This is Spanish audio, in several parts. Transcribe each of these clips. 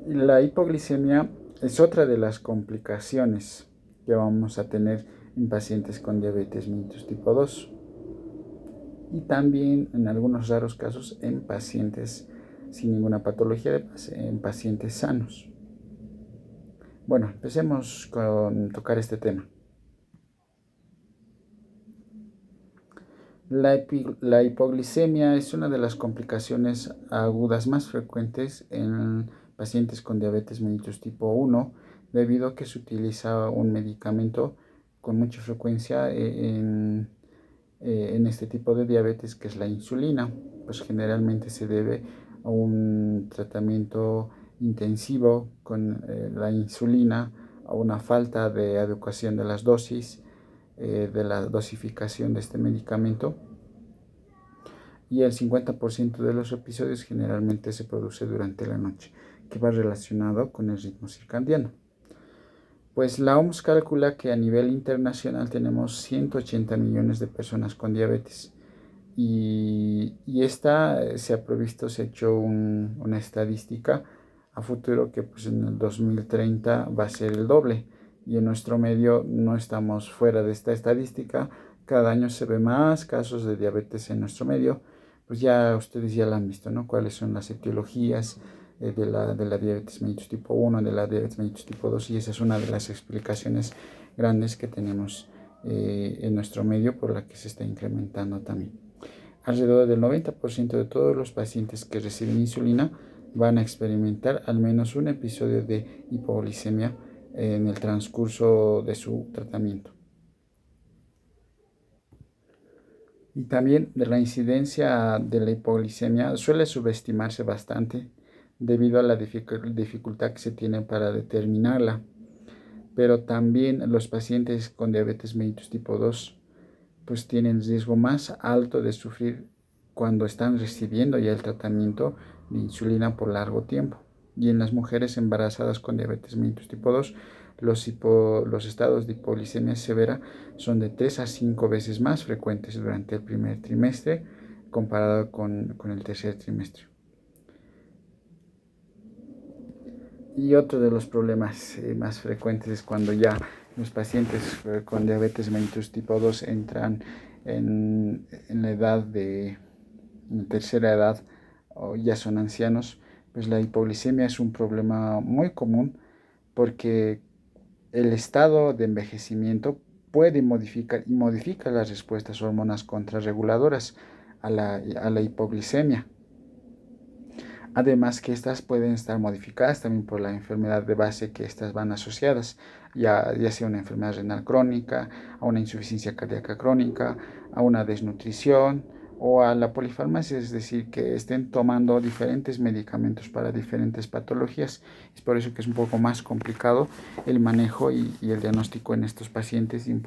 La hipoglicemia es otra de las complicaciones que vamos a tener en pacientes con diabetes mellitus tipo 2 y también en algunos raros casos en pacientes sin ninguna patología, en pacientes sanos. Bueno, empecemos con tocar este tema. La hipoglicemia es una de las complicaciones agudas más frecuentes en pacientes con diabetes mellitus tipo 1, debido a que se utiliza un medicamento con mucha frecuencia en este tipo de diabetes, que es la insulina. Pues generalmente se debe a un tratamiento intensivo con la insulina, a una falta de adecuación de las dosis, de la dosificación de este medicamento, y el 50% de los episodios generalmente se produce durante la noche, que va relacionado con el ritmo circadiano. Pues la OMS calcula que a nivel internacional tenemos 180 millones de personas con diabetes, y esta se ha provisto, se ha hecho una estadística a futuro que pues en el 2030 va a ser el doble, y en nuestro medio no estamos fuera de esta estadística. Cada año se ve más casos de diabetes en nuestro medio. Pues ya ustedes ya la han visto, ¿no? Cuáles son las etiologías de la diabetes mellitus tipo 1, de la diabetes mellitus tipo 2, y esa es una de las explicaciones grandes que tenemos en nuestro medio, por la que se está incrementando también. Alrededor del 90% de todos los pacientes que reciben insulina van a experimentar al menos un episodio de hipoglicemia en el transcurso de su tratamiento. Y también de la incidencia de la hipoglicemia suele subestimarse bastante debido a la dificultad que se tiene para determinarla. Pero también los pacientes con diabetes mellitus tipo 2 pues tienen riesgo más alto de sufrir cuando están recibiendo ya el tratamiento de insulina por largo tiempo. Y en las mujeres embarazadas con diabetes mellitus tipo 2, los estados de hipoglicemia severa son de 3 a 5 veces más frecuentes durante el primer trimestre comparado con el tercer trimestre. Y otro de los problemas más frecuentes es cuando ya los pacientes con diabetes mellitus tipo 2 entran en la edad en tercera edad, o ya son ancianos. Pues la hipoglicemia es un problema muy común, porque el estado de envejecimiento puede modificar y modifica las respuestas hormonas contrarreguladoras a la hipoglicemia. Además que estas pueden estar modificadas también por la enfermedad de base que estas van asociadas, ya sea una enfermedad renal crónica, a una insuficiencia cardíaca crónica, a una desnutrición o a la polifarmacia, es decir, que estén tomando diferentes medicamentos para diferentes patologías. Es por eso que es un poco más complicado el manejo y el diagnóstico en estos pacientes, y un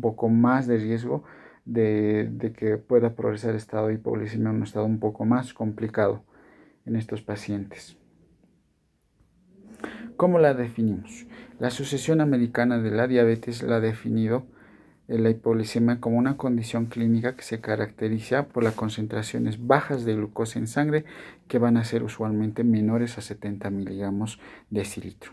poco más de riesgo de que pueda progresar el estado de hipoglicemia en un estado un poco más complicado en estos pacientes. ¿Cómo la definimos? La Asociación Americana de la Diabetes la ha definido la hipoglicemia como una condición clínica que se caracteriza por las concentraciones bajas de glucosa en sangre, que van a ser usualmente menores a 70 miligramos decilitro.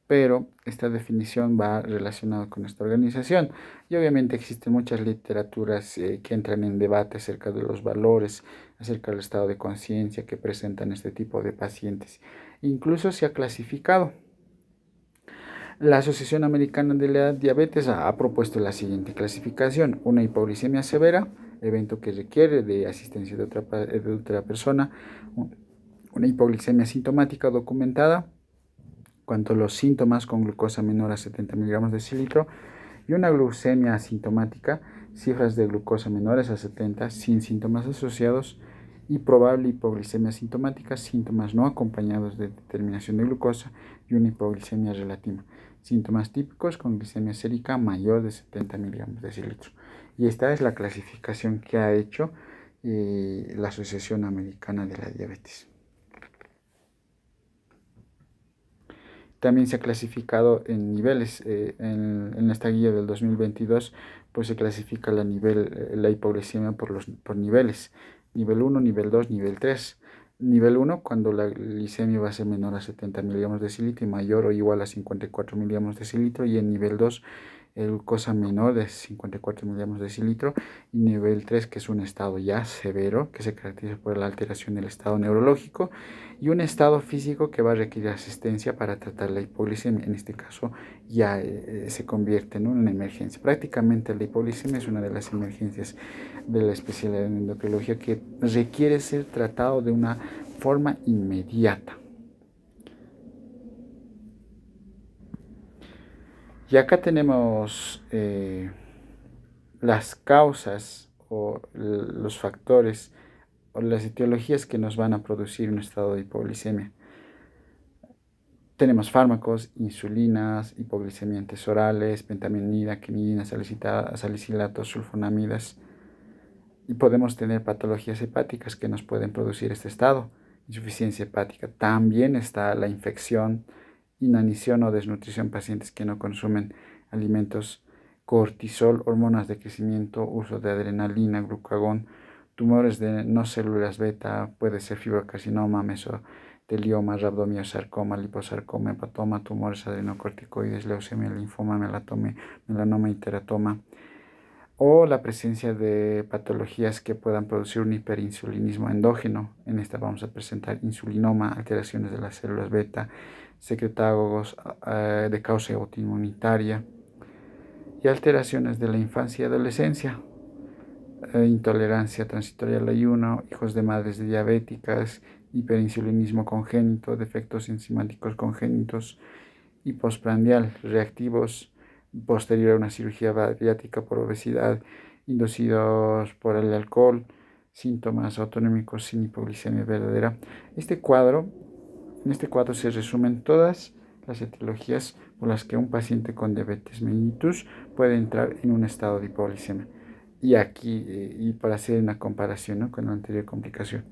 Pero esta definición va relacionada con esta organización, y obviamente existen muchas literaturas que entran en debate acerca de los valores, acerca del estado de conciencia que presentan este tipo de pacientes. Incluso se ha clasificado. La Asociación Americana de la Diabetes ha propuesto la siguiente clasificación: una hipoglicemia severa, evento que requiere de asistencia de otra persona; una hipoglicemia sintomática documentada, cuanto los síntomas con glucosa menor a 70 miligramos de decilitro; y una glucemia asintomática, cifras de glucosa menores a 70 sin síntomas asociados; y probable hipoglicemia sintomática, síntomas no acompañados de determinación de glucosa; y una hipoglicemia relativa, síntomas típicos con glicemia sérica mayor de 70 miligramos de decilitro. Y esta es la clasificación que ha hecho la Asociación Americana de la Diabetes. También se ha clasificado en niveles. En esta guía del 2022 pues se clasifica la hipoglicemia por niveles: nivel 1, nivel 2, nivel 3. Nivel uno, cuando la glicemia va a ser menor a 70 miligramos de decilitro y mayor o igual a 54 miligramos de decilitro. Y en nivel 2, glucosa menor de 54 miligramos de decilitro. Y nivel 3, que es un estado ya severo, que se caracteriza por la alteración del estado neurológico. Y un estado físico que va a requerir asistencia para tratar la hipoglicemia. En este caso ya se convierte en una emergencia. Prácticamente la hipoglicemia es una de las emergencias de la especialidad en endocrinología que requiere ser tratado de una forma inmediata. Y acá tenemos las causas o los factores o las etiologías que nos van a producir un estado de hipoglicemia. Tenemos fármacos, insulinas, hipoglicemiantes orales, pentamenida, quinidina, salicilatos, sulfonamidas. Y podemos tener patologías hepáticas que nos pueden producir este estado, insuficiencia hepática. También está la infección, inanición o desnutrición, pacientes que no consumen alimentos, cortisol, hormonas de crecimiento, uso de adrenalina, glucagón, tumores de no células beta, puede ser fibrocarcinoma, mesotelioma, rabdomiosarcoma, liposarcoma, hepatoma, tumores adrenocorticoides, leucemia, linfoma, melanoma y teratoma, o la presencia de patologías que puedan producir un hiperinsulinismo endógeno. En esta vamos a presentar insulinoma, alteraciones de las células beta, secretágogos de causa autoinmunitaria y alteraciones de la infancia y adolescencia, intolerancia transitoria al ayuno, hijos de madres diabéticas, hiperinsulinismo congénito, defectos enzimáticos congénitos y postprandial, reactivos posterior a una cirugía bariátrica por obesidad, inducidos por el alcohol, síntomas autonómicos sin hipoglicemia verdadera. En este cuadro se resumen todas las etiologías por las que un paciente con diabetes mellitus puede entrar en un estado de hipoglicemia. Y aquí, y para hacer una comparación, ¿no?, con la anterior complicación,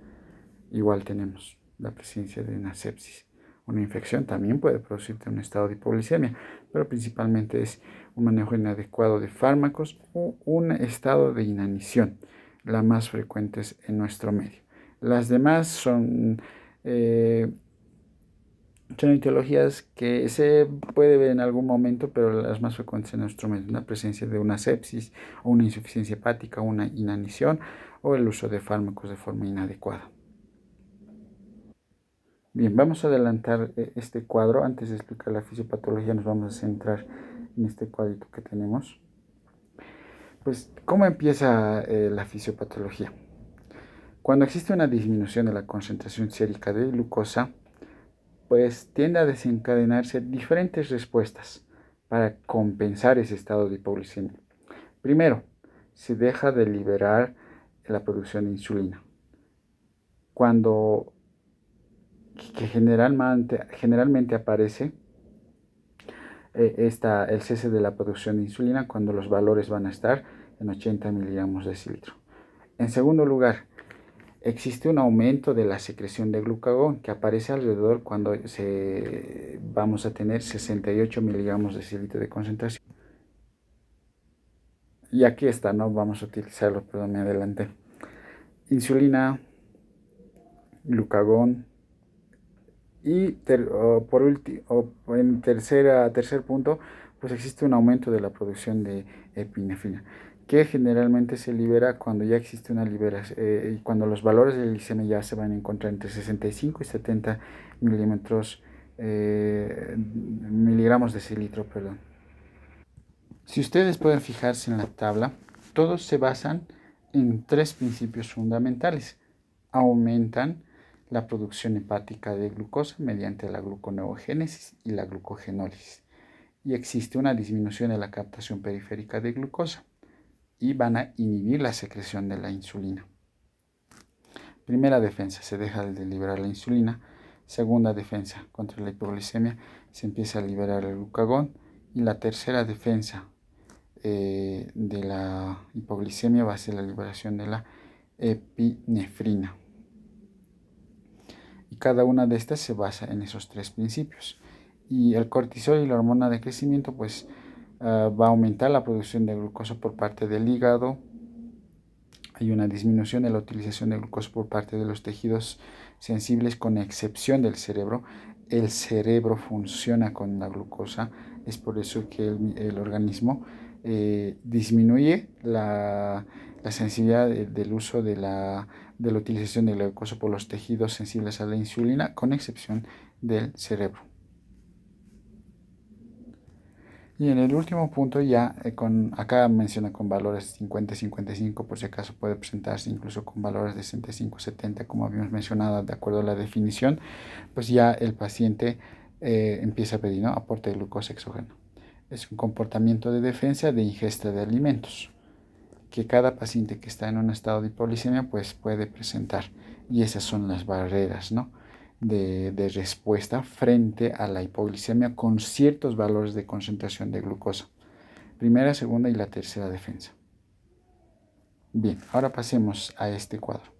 igual tenemos la presencia de una sepsis. Una infección también puede producirte un estado de hipoglicemia, pero principalmente es un manejo inadecuado de fármacos o un estado de inanición, las más frecuentes en nuestro medio. Las demás son etiologías que se puede ver en algún momento, pero las más frecuentes en nuestro medio, la presencia de una sepsis o una insuficiencia hepática, una inanición o el uso de fármacos de forma inadecuada. Bien, vamos a adelantar este cuadro. Antes de explicar la fisiopatología, nos vamos a centrar en este cuadrito que tenemos. Pues, ¿cómo empieza la fisiopatología? Cuando existe una disminución de la concentración sérica de glucosa, pues tiende a desencadenarse diferentes respuestas para compensar ese estado de hipoglicemia. Primero, se deja de liberar la producción de insulina. Que generalmente aparece el cese de la producción de insulina cuando los valores van a estar en 80 miligramos de decilitro. En segundo lugar, existe un aumento de la secreción de glucagón que aparece alrededor cuando vamos a tener 68 miligramos de decilitro de concentración. Y aquí está, ¿no? Vamos a utilizarlo, perdón, me adelanté. Insulina, glucagón. Y en tercer punto, pues existe un aumento de la producción de epinefrina, que generalmente se libera cuando ya existe una liberación, y cuando los valores de glicemia ya se van a encontrar entre 65 y 70 miligramos de decilitro, perdón. Si ustedes pueden fijarse en la tabla, todos se basan en tres principios fundamentales. Aumentan la producción hepática de glucosa mediante la gluconeogénesis y la glucogenólisis. Y existe una disminución de la captación periférica de glucosa y van a inhibir la secreción de la insulina. Primera defensa, se deja de liberar la insulina. Segunda defensa, contra la hipoglicemia, se empieza a liberar el glucagón. Y la tercera defensa de la hipoglicemia va a ser la liberación de la epinefrina. Y cada una de estas se basa en esos tres principios. Y el cortisol y la hormona de crecimiento pues va a aumentar la producción de glucosa por parte del hígado, Hay una disminución de la utilización de glucosa por parte de los tejidos sensibles, con excepción del cerebro. El cerebro funciona con la glucosa, es por eso que el organismo disminuye la sensibilidad del uso de la utilización de la glucosa por los tejidos sensibles a la insulina, con excepción del cerebro. Y en el último punto ya, acá menciona con valores 50-55, por si acaso puede presentarse incluso con valores de 65-70, como habíamos mencionado, de acuerdo a la definición, pues ya el paciente empieza a pedir, ¿no?, aporte de glucosa exógeno. Es un comportamiento de defensa de ingesta de alimentos que cada paciente que está en un estado de hipoglicemia pues puede presentar, y esas son las barreras, ¿no?, de respuesta frente a la hipoglicemia con ciertos valores de concentración de glucosa. Primera, segunda y la tercera defensa. Bien, ahora pasemos a este cuadro.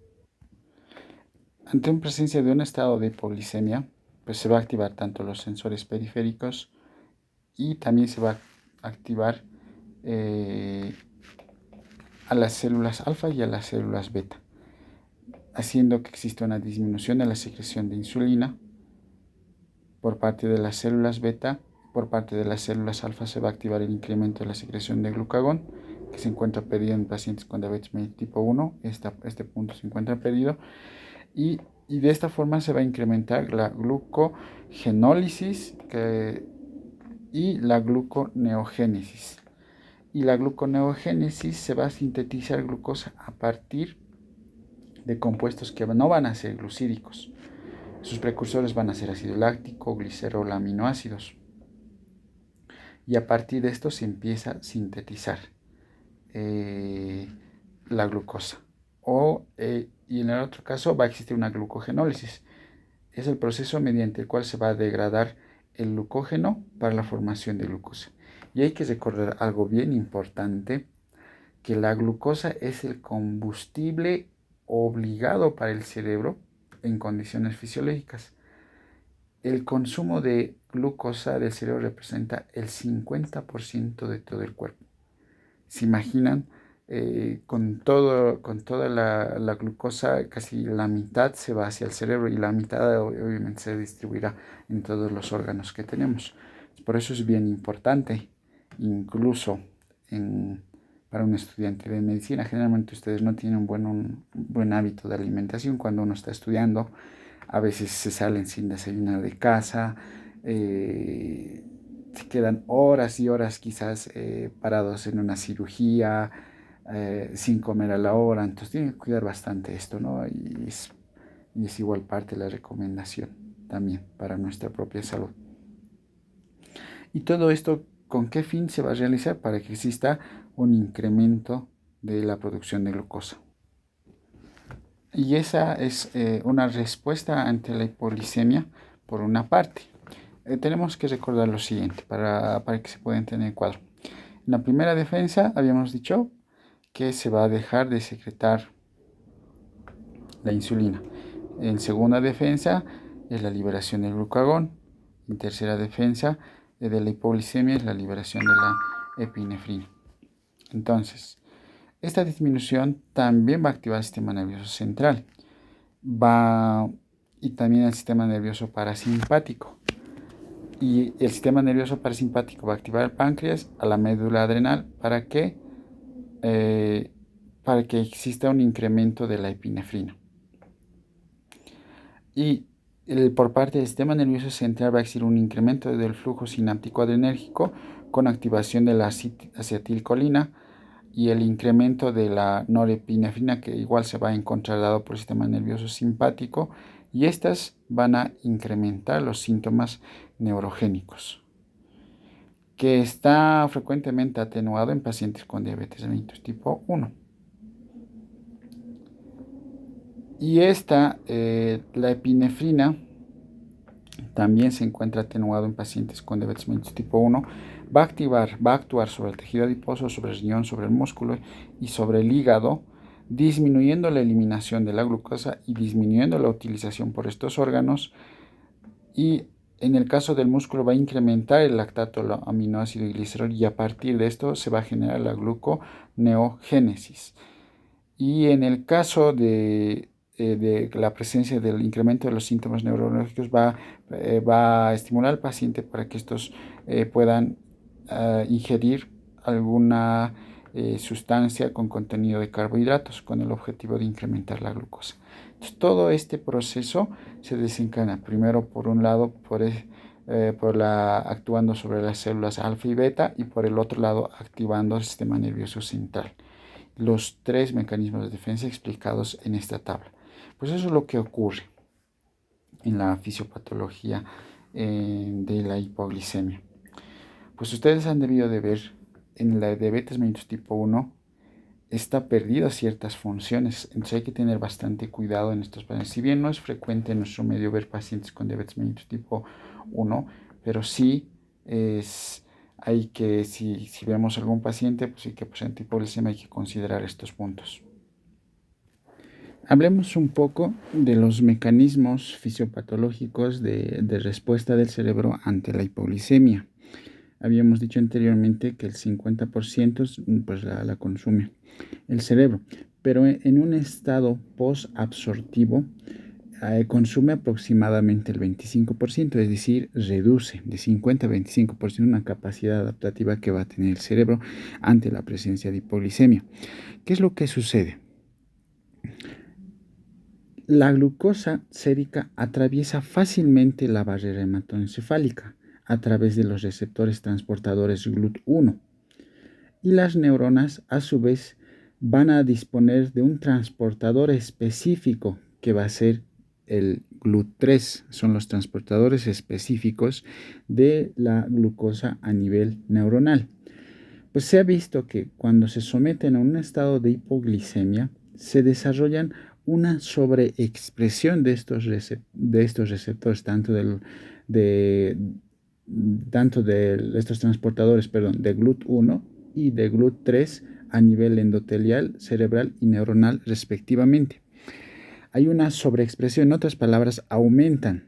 Ante una presencia de un estado de hipoglicemia, pues se va a activar tanto los sensores periféricos y también se va a activar a las células alfa y a las células beta, haciendo que exista una disminución de la secreción de insulina por parte de las células beta. Por parte de las células alfa se va a activar el incremento de la secreción de glucagón, que se encuentra pedido en pacientes con diabetes mellitus tipo 1. Este punto se encuentra pedido, y de esta forma se va a incrementar la glucogenólisis y la gluconeogénesis. Y la gluconeogénesis se va a sintetizar glucosa a partir de compuestos que no van a ser glucídicos. Sus precursores van a ser ácido láctico, glicerol, aminoácidos. Y a partir de esto se empieza a sintetizar la glucosa. Y en el otro caso va a existir una glucogenólisis. Es el proceso mediante el cual se va a degradar el glucógeno para la formación de glucosa. Y hay que recordar algo bien importante, que la glucosa es el combustible obligado para el cerebro en condiciones fisiológicas. El consumo de glucosa del cerebro representa el 50% de todo el cuerpo. ¿Se imaginan? Con toda la glucosa, casi la mitad se va hacia el cerebro y la mitad obviamente se distribuirá en todos los órganos que tenemos. Por eso es bien importante, incluso para un estudiante de medicina. Generalmente ustedes no tienen un buen hábito de alimentación cuando uno está estudiando. A veces se salen sin desayunar de casa, se quedan horas y horas quizás parados en una cirugía, sin comer a la hora. Entonces tienen que cuidar bastante esto, ¿no? Y es igual parte de la recomendación también para nuestra propia salud. Y todo esto, ¿con qué fin se va a realizar? Para que exista un incremento de la producción de glucosa. Y esa es una respuesta ante la hipoglicemia por una parte. Tenemos que recordar lo siguiente para que se pueda entender el cuadro. En la primera defensa habíamos dicho que se va a dejar de secretar la insulina. En segunda defensa es la liberación del glucagón. En tercera defensa de la hipoglicemia es la liberación de la epinefrina. Entonces, esta disminución también va a activar el sistema nervioso central y también el sistema nervioso parasimpático. Y el sistema nervioso parasimpático va a activar el páncreas, a la médula adrenal, para que exista un incremento de la epinefrina. Y por parte del sistema nervioso central va a existir un incremento del flujo sináptico adrenérgico con activación de la acetilcolina y el incremento de la norepinefrina, que igual se va a encontrar dado por el sistema nervioso simpático, y estas van a incrementar los síntomas neurogénicos, que está frecuentemente atenuado en pacientes con diabetes mellitus tipo 1. Y la epinefrina, también se encuentra atenuado en pacientes con diabetes mellitus tipo 1. Va a actuar sobre el tejido adiposo, sobre el riñón, sobre el músculo y sobre el hígado, disminuyendo la eliminación de la glucosa y disminuyendo la utilización por estos órganos. Y en el caso del músculo va a incrementar el lactato, el aminoácido y glicerol, y a partir de esto se va a generar la gluconeogénesis. Y en el caso de la presencia del incremento de los síntomas neurológicos, va a estimular al paciente para que estos puedan ingerir alguna sustancia con contenido de carbohidratos con el objetivo de incrementar la glucosa. Entonces, todo este proceso se desencadena primero, por un lado, actuando sobre las células alfa y beta, y por el otro lado activando el sistema nervioso central. Los tres mecanismos de defensa explicados en esta tabla. Pues eso es lo que ocurre en la fisiopatología de la hipoglicemia. Pues ustedes han debido de ver en la diabetes mellitus tipo 1 está perdido ciertas funciones, entonces hay que tener bastante cuidado en estos pacientes. Si bien no es frecuente en nuestro medio ver pacientes con diabetes mellitus tipo 1, pero sí hay que, si vemos algún paciente pues, y que presenta hipoglicemia, hay que considerar estos puntos. Hablemos un poco de los mecanismos fisiopatológicos de respuesta del cerebro ante la hipoglicemia. Habíamos dicho anteriormente que el 50% pues, la consume el cerebro, pero en un estado posabsortivo consume aproximadamente el 25%, es decir, reduce de 50 a 25% una capacidad adaptativa que va a tener el cerebro ante la presencia de hipoglicemia. ¿Qué es lo que sucede? La glucosa sérica atraviesa fácilmente la barrera hematoencefálica a través de los receptores transportadores GLUT1, y las neuronas a su vez van a disponer de un transportador específico que va a ser el GLUT3. Son los transportadores específicos de la glucosa a nivel neuronal. Pues se ha visto que cuando se someten a un estado de hipoglicemia se desarrollan una sobreexpresión de estos receptores, tanto de estos transportadores, de GLUT1 y de GLUT3 a nivel endotelial, cerebral y neuronal respectivamente. Hay una sobreexpresión, en otras palabras, aumentan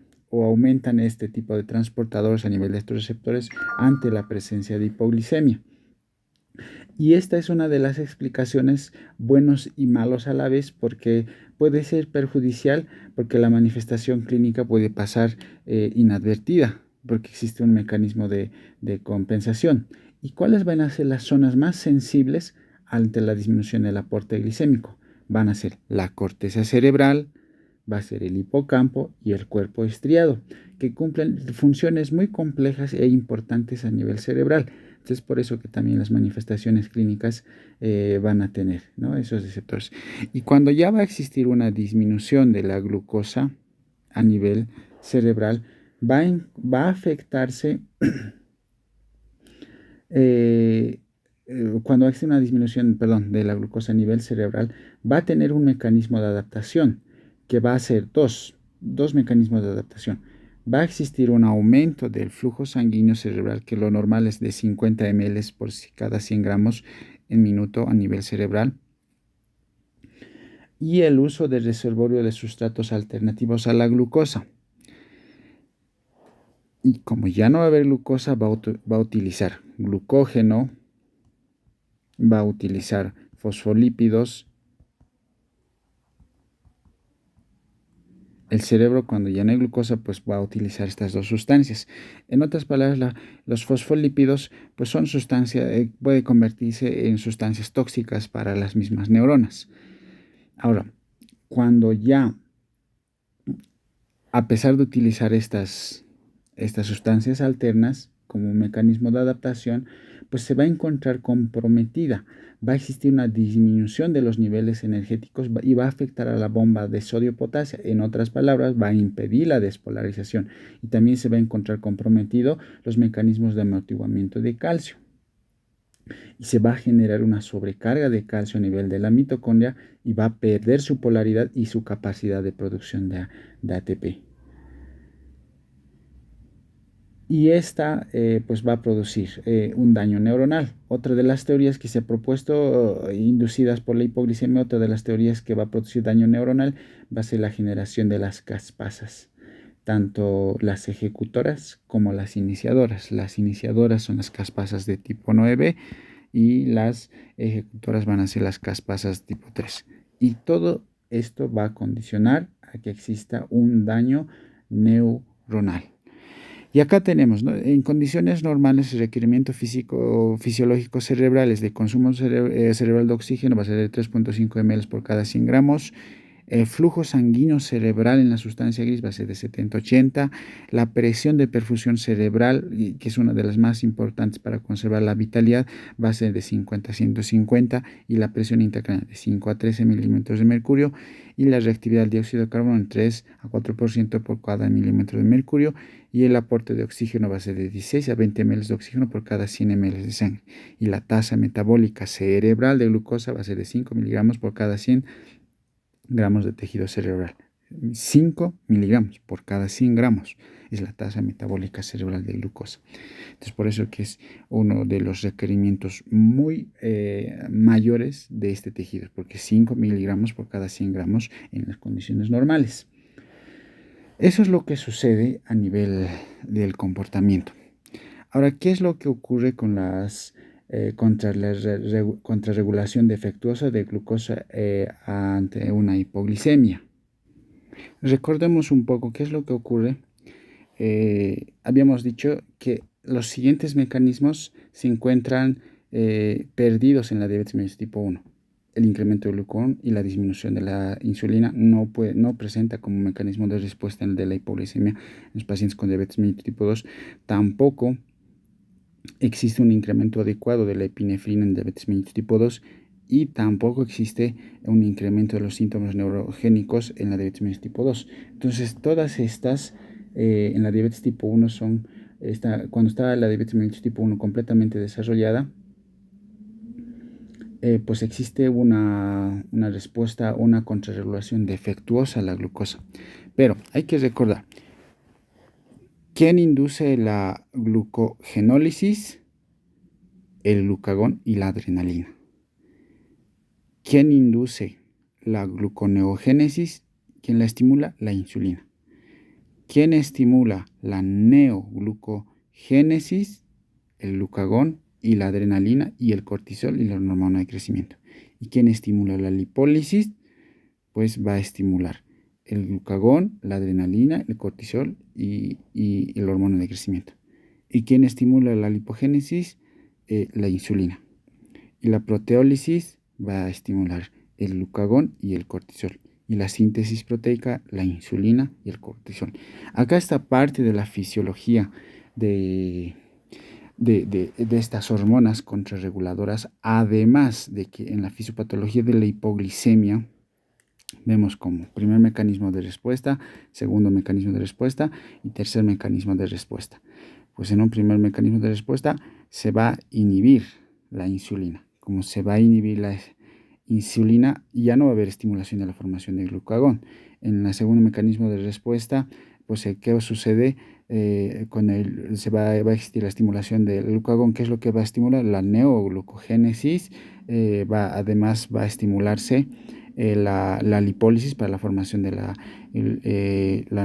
este tipo de transportadores a nivel de estos receptores ante la presencia de hipoglicemia. Y esta es una de las explicaciones buenos y malos a la vez, porque puede ser perjudicial porque la manifestación clínica puede pasar inadvertida, porque existe un mecanismo de compensación. ¿Y cuáles van a ser las zonas más sensibles ante la disminución del aporte glicémico? Van a ser la corteza cerebral, va a ser el hipocampo y el cuerpo estriado, que cumplen funciones muy complejas e importantes a nivel cerebral. Es por eso que también las manifestaciones clínicas van a tener, ¿no?, esos receptores. Y cuando ya va a existir una disminución de la glucosa a nivel cerebral, va a afectarse, cuando existe una disminución, de la glucosa a nivel cerebral, va a tener un mecanismo de adaptación que va a ser dos mecanismos de adaptación. Va a existir un aumento del flujo sanguíneo cerebral, que lo normal es de 50 ml por cada 100 gramos en minuto a nivel cerebral, y el uso del reservorio de sustratos alternativos a la glucosa. Y como ya no va a haber glucosa, va a utilizar glucógeno, va a utilizar fosfolípidos. El cerebro, cuando ya no hay glucosa, pues va a utilizar estas dos sustancias. En otras palabras, los fosfolípidos pues son puede convertirse en sustancias tóxicas para las mismas neuronas. Ahora, cuando ya, a pesar de utilizar estas sustancias alternas como un mecanismo de adaptación, pues se va a encontrar comprometida. Va a existir una disminución de los niveles energéticos y va a afectar a la bomba de sodio-potasio. En otras palabras, va a impedir la despolarización, y también se va a encontrar comprometido los mecanismos de amortiguamiento de calcio. Y se va a generar una sobrecarga de calcio a nivel de la mitocondria y va a perder su polaridad y su capacidad de producción de ATP. Y esta pues va a producir un daño neuronal. Otra de las teorías que se ha propuesto, inducidas por la hipoglicemia, otra de las teorías que va a producir daño neuronal va a ser la generación de las caspasas, tanto las ejecutoras como las iniciadoras. Las iniciadoras son las caspasas de tipo 9 y las ejecutoras van a ser las caspasas tipo 3. Y todo esto va a condicionar a que exista un daño neuronal. Y acá tenemos, ¿no? En condiciones normales, el requerimiento fisiológico cerebral de consumo cerebral de oxígeno va a ser de 3.5 ml por cada 100 gramos. El flujo sanguíneo cerebral en la sustancia gris va a ser de 70-80. La presión de perfusión cerebral, que es una de las más importantes para conservar la vitalidad, va a ser de 50-150. Y la presión intracraneal de 5 a 13 milímetros de mercurio. Y la reactividad del dióxido de carbono en 3 a 4% por cada milímetro de mercurio. Y el aporte de oxígeno va a ser de 16 a 20 ml de oxígeno por cada 100 ml de sangre. Y la tasa metabólica cerebral de glucosa va a ser de 5 miligramos por cada 100 gramos de tejido cerebral. 5 miligramos por cada 100 gramos es la tasa metabólica cerebral de glucosa. Entonces, por eso que es uno de los requerimientos muy mayores de este tejido, porque 5 miligramos por cada 100 gramos en las condiciones normales. Eso es lo que sucede a nivel del comportamiento. Ahora, ¿qué es lo que ocurre con las contrarregulación defectuosa de glucosa ante una hipoglicemia? Recordemos un poco qué es lo que ocurre. Habíamos dicho que los siguientes mecanismos se encuentran perdidos en la diabetes mellitus tipo 1. El incremento del glucagón y la disminución de la insulina no presenta como mecanismo de respuesta en el de la hipoglicemia en los pacientes con diabetes mellitus tipo 2. Tampoco existe un incremento adecuado de la epinefrina en diabetes mellitus tipo 2 y tampoco existe un incremento de los síntomas neurogénicos en la diabetes mellitus tipo 2. Entonces, todas estas en la diabetes tipo 1 cuando está la diabetes mellitus tipo 1 completamente desarrollada, pues existe una respuesta, una contrarregulación defectuosa a la glucosa. Pero hay que recordar, ¿quién induce la glucogenólisis? El glucagón y la adrenalina. ¿Quién induce la gluconeogénesis? ¿Quién la estimula? La insulina. ¿Quién estimula la neoglucogénesis? El glucagón y la adrenalina y el cortisol y la hormona de crecimiento. ¿Y quién estimula la lipólisis? Pues va a estimular el glucagón, la adrenalina, el cortisol y la hormona de crecimiento. ¿Y quién estimula la lipogénesis? La insulina. Y la proteólisis va a estimular el glucagón y el cortisol. Y la síntesis proteica, la insulina y el cortisol. Acá está parte de la fisiología de estas hormonas contrarreguladoras, además de que en la fisiopatología de la hipoglicemia vemos como primer mecanismo de respuesta, segundo mecanismo de respuesta y tercer mecanismo de respuesta. Pues en un primer mecanismo de respuesta se va a inhibir la insulina. Como se va a inhibir la insulina, ya no va a haber estimulación de la formación de glucagón. En el segundo mecanismo de respuesta, pues ¿qué sucede? Va a existir la estimulación del glucagón. ¿Qué es lo que va a estimular? La neoglucogénesis. Además va a estimularse la lipólisis para la formación de la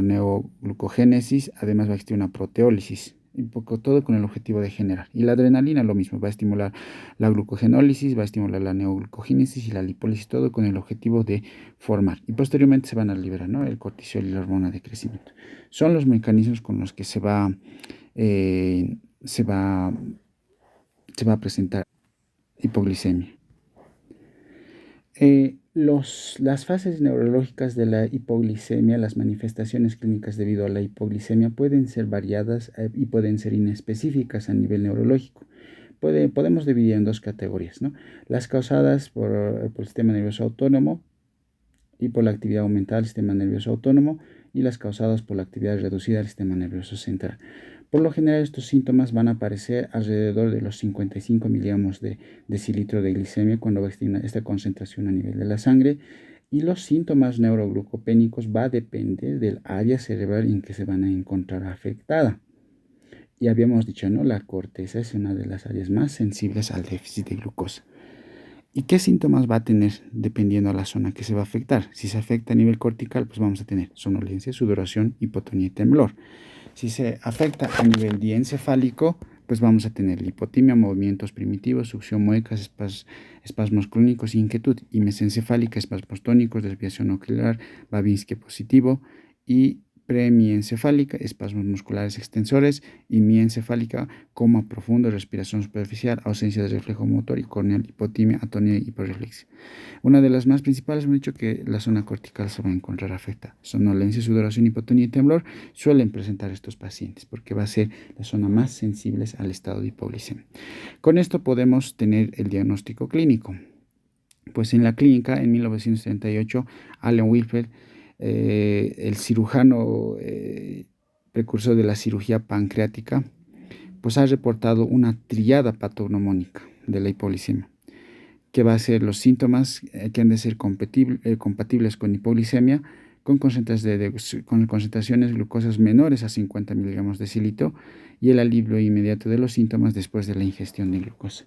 neoglucogénesis. Además va a existir una proteólisis. Un poco todo con el objetivo de generar. Y la adrenalina lo mismo, va a estimular la glucogenólisis, va a estimular la neoglucogénesis y la lipólisis, todo con el objetivo de formar. Y posteriormente se van a liberar, ¿no? El cortisol y la hormona de crecimiento. Son los mecanismos con los que se va a presentar hipoglicemia. Las fases neurológicas de la hipoglicemia, las manifestaciones clínicas debido a la hipoglicemia pueden ser variadas y pueden ser inespecíficas a nivel neurológico. Podemos dividir en dos categorías, ¿no? Las causadas por el sistema nervioso autónomo y por la actividad aumentada del sistema nervioso autónomo, y las causadas por la actividad reducida del sistema nervioso central. Por lo general, estos síntomas van a aparecer alrededor de los 55 miligramos de decilitro de glicemia cuando va a existir esta concentración a nivel de la sangre, y los síntomas neuroglucopénicos va a depender del área cerebral en que se van a encontrar afectada. Y habíamos dicho, ¿no? La corteza es una de las áreas más sensibles al déficit de glucosa. ¿Y qué síntomas va a tener dependiendo de la zona que se va a afectar? Si se afecta a nivel cortical, pues vamos a tener somnolencia, sudoración, hipotonía y temblor. Si se afecta a nivel diencefálico, pues vamos a tener hipotimia, movimientos primitivos, succión muecas, espasmos clínicos, inquietud, y mesencefálica, espasmos tónicos, desviación ocular, Babinski positivo, y premiencefálica, espasmos musculares extensores, y mielencefálica, coma profundo, respiración superficial, ausencia de reflejo motor y corneal, hipotimia, atonía y hiporreflexia. Una de las más principales, hemos dicho que la zona cortical se va a encontrar afectada. Somnolencia, sudoración, hipotonía y temblor suelen presentar estos pacientes porque va a ser la zona más sensible al estado de hipoglicemia. Con esto podemos tener el diagnóstico clínico. Pues en la clínica, en 1938, Alan Wilfred, el cirujano precursor de la cirugía pancreática, pues ha reportado una triada patognomónica de la hipoglicemia, que va a ser los síntomas que han de ser compatibles con hipoglicemia, con concentraciones glucosas menores a 50 miligramos de decilitro y el alivio inmediato de los síntomas después de la ingestión de glucosa.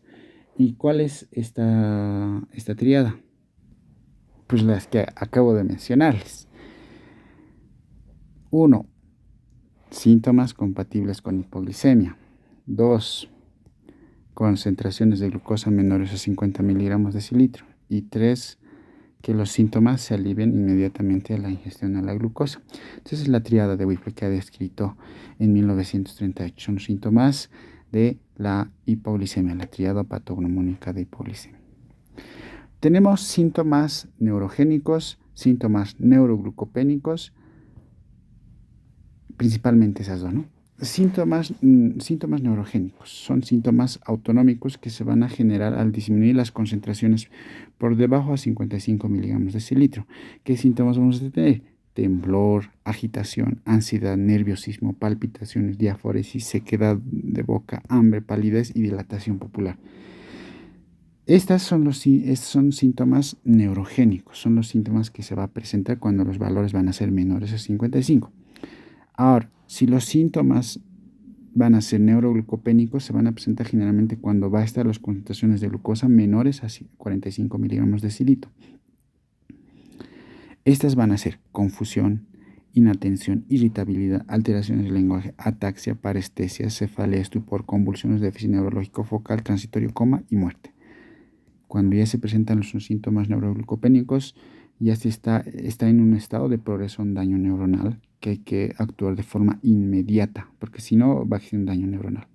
¿Y cuál es esta triada? Pues las que acabo de mencionarles. 1. Síntomas compatibles con hipoglicemia. 2. Concentraciones de glucosa menores a 50 miligramos de decilitro. Y 3. Que los síntomas se alivien inmediatamente a la ingestión de la glucosa. Entonces es la triada de Whipple que ha descrito en 1938. Son síntomas de la hipoglicemia, la triada patognomónica de hipoglicemia. Tenemos síntomas neurogénicos, síntomas neuroglucopénicos, principalmente esas dos, ¿no? Síntomas neurogénicos son síntomas autonómicos que se van a generar al disminuir las concentraciones por debajo a 55 miligramos de decilitro. ¿Qué síntomas vamos a tener? Temblor, agitación, ansiedad, nerviosismo, palpitaciones, diaforesis, sequedad de boca, hambre, palidez y dilatación pupilar. Estos son síntomas neurogénicos, son los síntomas que se va a presentar cuando los valores van a ser menores a 55. Ahora, si los síntomas van a ser neuroglucopénicos, se van a presentar generalmente cuando va a estar las concentraciones de glucosa menores a 45 miligramos de decilitro. Estas van a ser confusión, inatención, irritabilidad, alteraciones del lenguaje, ataxia, parestesia, cefalea, estupor, convulsiones, déficit neurológico focal, transitorio, coma y muerte. Cuando ya se presentan los síntomas neuroglucopénicos, ya se está en un estado de progreso en daño neuronal, que hay que actuar de forma inmediata, porque si no va a existir un daño neuronal.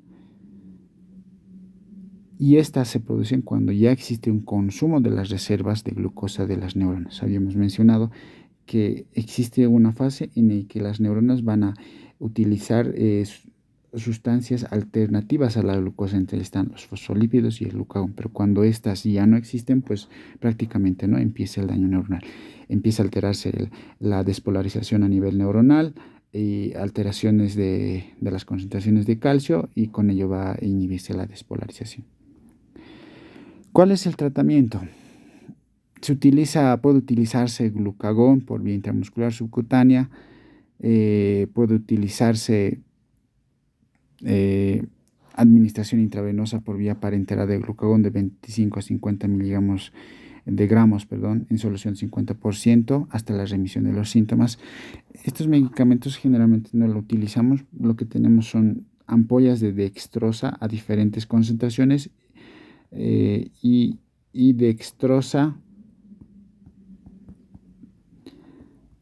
Y estas se producen cuando ya existe un consumo de las reservas de glucosa de las neuronas. Habíamos mencionado que existe una fase en la que las neuronas van a utilizar sustancias alternativas a la glucosa, entre están los fosfolípidos y el glucagón, pero cuando estas ya no existen, pues prácticamente no empieza el daño neuronal. Empieza a alterarse la despolarización a nivel neuronal y alteraciones de las concentraciones de calcio, y con ello va a inhibirse la despolarización. ¿Cuál es el tratamiento? Puede utilizarse glucagón por vía intramuscular subcutánea, puede utilizarse administración intravenosa por vía parenteral de glucagón de 25 a 50 miligramos de gramos, en solución 50% hasta la remisión de los síntomas. Estos medicamentos generalmente no lo utilizamos, lo que tenemos son ampollas de dextrosa a diferentes concentraciones y dextrosa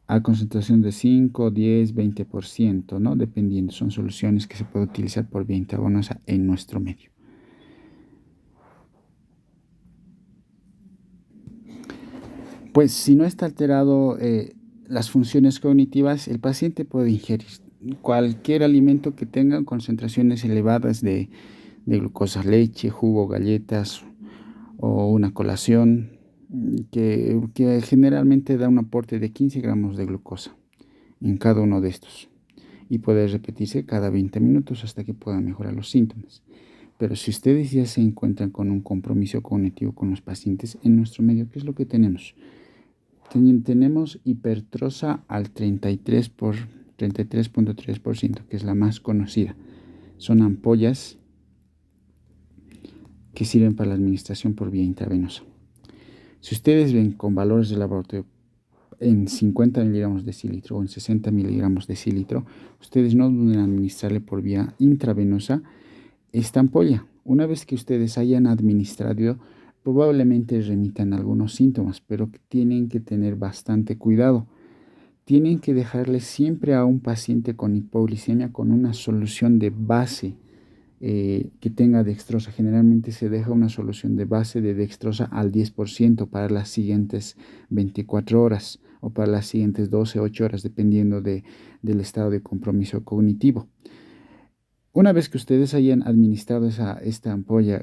a concentración de 5, 10, 20%, ¿no? Dependiendo, son soluciones que se pueden utilizar por vía intravenosa en nuestro medio. Pues si no está alterado las funciones cognitivas, el paciente puede ingerir cualquier alimento que tenga concentraciones elevadas de glucosa, leche, jugo, galletas o una colación que generalmente da un aporte de 15 gramos de glucosa en cada uno de estos, y puede repetirse cada 20 minutos hasta que puedan mejorar los síntomas. Pero si ustedes ya se encuentran con un compromiso cognitivo con los pacientes en nuestro medio, ¿qué es lo que tenemos? Tenemos hipertrosa al 33.3%, que es la más conocida. Son ampollas que sirven para la administración por vía intravenosa. Si ustedes ven con valores de laboratorio en 50 miligramos de decilitro o en 60 miligramos de decilitro, ustedes no deben administrarle por vía intravenosa esta ampolla. Una vez que ustedes hayan administrado, probablemente remitan algunos síntomas, pero tienen que tener bastante cuidado. Tienen que dejarle siempre a un paciente con hipoglicemia con una solución de base que tenga dextrosa. Generalmente se deja una solución de base de dextrosa al 10% para las siguientes 24 horas o para las siguientes 12, 8 horas, dependiendo del estado de compromiso cognitivo. Una vez que ustedes hayan administrado esta ampolla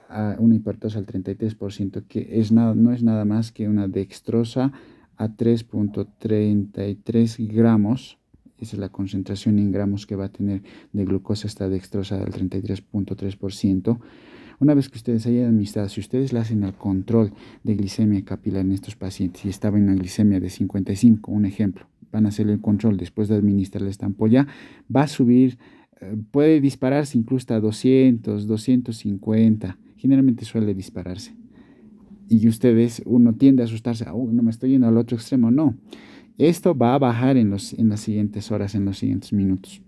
a una hipertosa al 33%, que no es nada más que una dextrosa a 3,33 gramos, esa es la concentración en gramos que va a tener de glucosa esta dextrosa al 33,3%. Una vez que ustedes hayan administrado, si ustedes le hacen el control de glicemia capilar en estos pacientes y estaba en una glicemia de 55, un ejemplo, van a hacer el control después de administrarle esta ampolla, va a subir, puede dispararse incluso hasta 200, 250, generalmente suele dispararse. Y uno tiende a asustarse, no me estoy yendo al otro extremo, no. Esto va a bajar en las siguientes horas, en los siguientes minutos.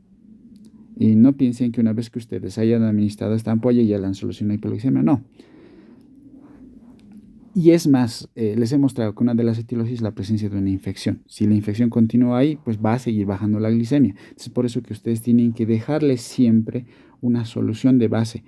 Y no piensen que una vez que ustedes hayan administrado esta ampolla ya la han solucionado la hipoglicemia, no. Y es más, les he mostrado que una de las etiologías es la presencia de una infección. Si la infección continúa ahí, pues va a seguir bajando la glicemia. Es por eso que ustedes tienen que dejarle siempre una solución de base.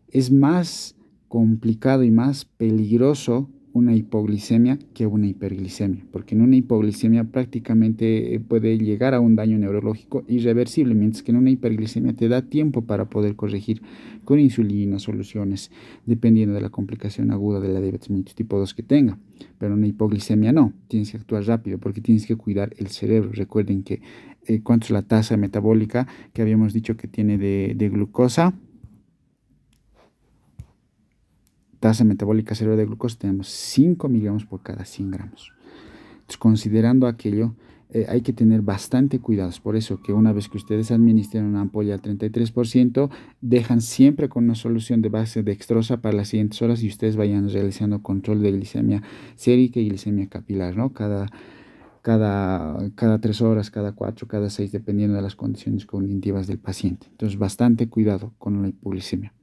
Es más complicado y más peligroso una hipoglicemia que una hiperglicemia, porque en una hipoglicemia prácticamente puede llegar a un daño neurológico irreversible, mientras que en una hiperglicemia te da tiempo para poder corregir con insulina, soluciones, dependiendo de la complicación aguda de la diabetes mellitus tipo 2 que tenga. Pero en una hipoglicemia no, tienes que actuar rápido porque tienes que cuidar el cerebro. Recuerden que cuánto es la tasa metabólica que habíamos dicho que tiene de glucosa. Tasa metabólica cerebral de glucosa tenemos 5 miligramos por cada 100 gramos. Entonces, considerando aquello, hay que tener bastante cuidados. Por eso que una vez que ustedes administren una ampolla al 33%, dejan siempre con una solución de base dextrosa para las siguientes horas y ustedes vayan realizando control de glicemia sérica y glicemia capilar, ¿no? Cada 3 horas, cada 4, cada 6, dependiendo de las condiciones cognitivas del paciente. Entonces, bastante cuidado con la hipoglicemia.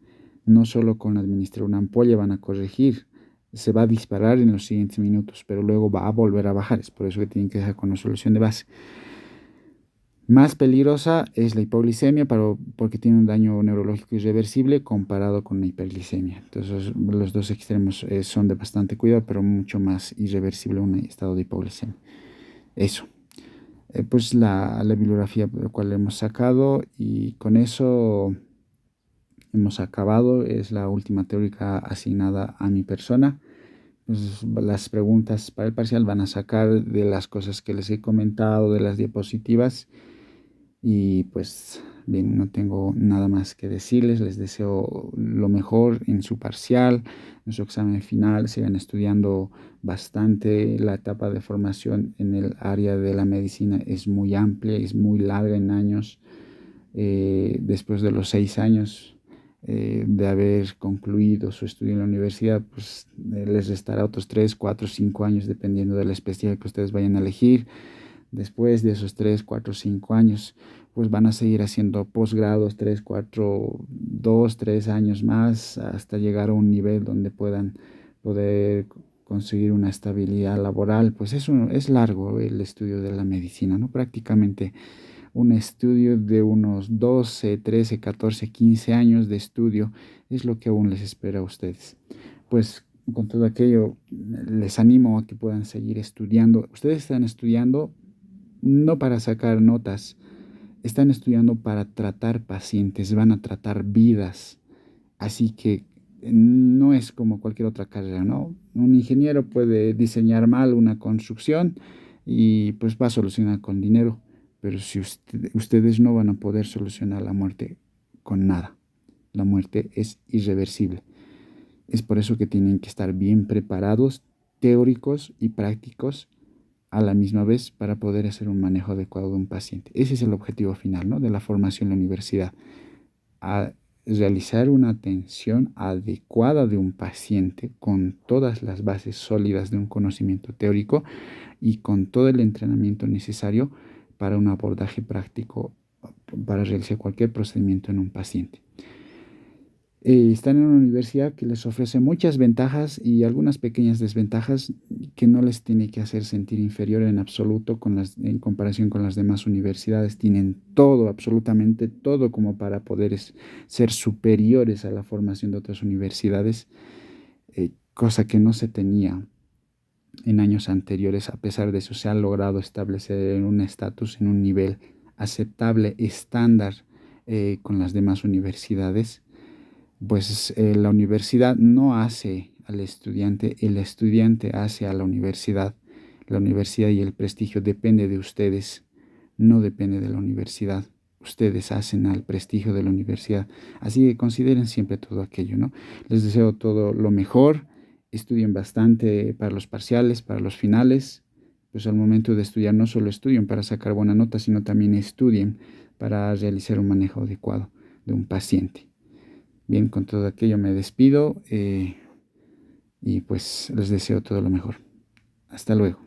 No solo con administrar una ampolla van a corregir, se va a disparar en los siguientes minutos, pero luego va a volver a bajar. Es por eso que tienen que dejar con una solución de base. Más peligrosa es la hipoglicemia porque tiene un daño neurológico irreversible comparado con la hiperglicemia. Entonces los dos extremos son de bastante cuidado, pero mucho más irreversible un estado de hipoglicemia. Eso. Pues la bibliografía por la cual hemos sacado y con eso hemos acabado. Es la última teórica asignada a mi persona. Pues las preguntas para el parcial van a sacar de las cosas que les he comentado, de las diapositivas. Y pues bien, no tengo nada más que decirles. Les deseo lo mejor en su parcial, en su examen final. Sigan estudiando bastante. La etapa de formación en el área de la medicina es muy amplia, es muy larga en años. Después de los 6 años de haber concluido su estudio en la universidad, pues les restará otros 3, 4, 5 años dependiendo de la especialidad que ustedes vayan a elegir. Después de esos 3, 4, 5 años, pues van a seguir haciendo posgrados 3, 4, 2, 3 años más hasta llegar a un nivel donde puedan poder conseguir una estabilidad laboral. Pues es largo el estudio de la medicina, ¿no? Prácticamente un estudio de unos 12, 13, 14, 15 años de estudio es lo que aún les espera a ustedes. Pues con todo aquello, les animo a que puedan seguir estudiando. Ustedes están estudiando no para sacar notas, están estudiando para tratar pacientes, van a tratar vidas. Así que no es como cualquier otra carrera, ¿no? Un ingeniero puede diseñar mal una construcción y pues va a solucionar con dinero. Pero si ustedes no van a poder solucionar la muerte con nada. La muerte es irreversible. Es por eso que tienen que estar bien preparados, teóricos y prácticos a la misma vez para poder hacer un manejo adecuado de un paciente. Ese es el objetivo final, ¿no?, de la formación en la universidad. A realizar una atención adecuada de un paciente con todas las bases sólidas de un conocimiento teórico y con todo el entrenamiento necesario para un abordaje práctico para realizar cualquier procedimiento en un paciente. están en una universidad que les ofrece muchas ventajas y algunas pequeñas desventajas que no les tiene que hacer sentir inferior en absoluto en comparación con las demás universidades. Tienen todo, absolutamente todo, como para poder ser superiores a la formación de otras universidades, cosa que no se tenía en años anteriores. A pesar de eso, se ha logrado establecer en un estatus, en un nivel aceptable, estándar, con las demás universidades. Pues la universidad no hace al estudiante, el estudiante hace a la universidad. La universidad y el prestigio depende de ustedes, no depende de la universidad. Ustedes hacen al prestigio de la universidad. Así que consideren siempre todo aquello, ¿no? Les deseo todo lo mejor. Estudien bastante para los parciales, para los finales. Pues al momento de estudiar no solo estudien para sacar buena nota, sino también estudien para realizar un manejo adecuado de un paciente. Bien, con todo aquello me despido y pues les deseo todo lo mejor. Hasta luego.